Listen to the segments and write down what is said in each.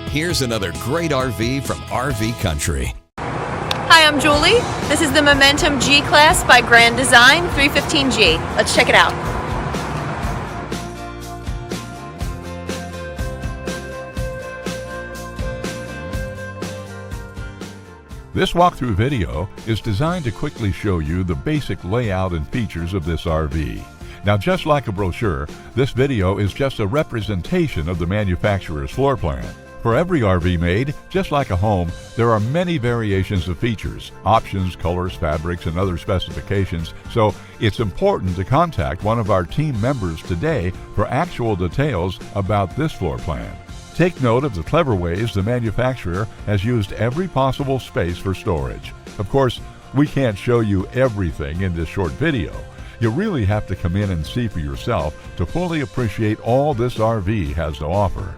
Here's another great RV from RV Country. Hi, I'm Julie. This is the Momentum G-Class by Grand Design 315G. Let's check it out. This walkthrough video is designed to quickly show you the basic layout and features of this RV. Now, just like a brochure, this video is just a representation of the manufacturer's floor plan. For every RV made, just like a home, there are many variations of features, options, colors, fabrics, and other specifications, so it's important to contact one of our team members today for actual details about this floor plan. Take note of the clever ways the manufacturer has used every possible space for storage. Of course, we can't show you everything in this short video. You really have to come in and see for yourself to fully appreciate all this RV has to offer.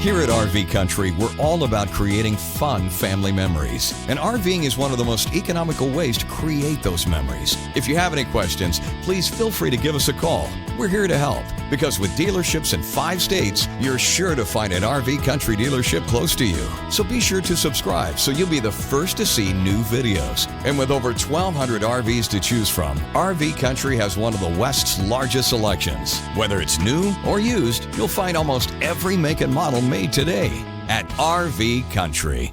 Here at RV Country, we're all about creating fun family memories. And RVing is one of the most economical ways to create those memories. If you have any questions, please feel free to give us a call. We're here to help, because with dealerships in 5 states, you're sure to find an RV Country dealership close to you. So be sure to subscribe so you'll be the first to see new videos. And with over 1,200 RVs to choose from, RV Country has one of the West's largest selections. Whether it's new or used, you'll find almost every make and model made today at RV Country.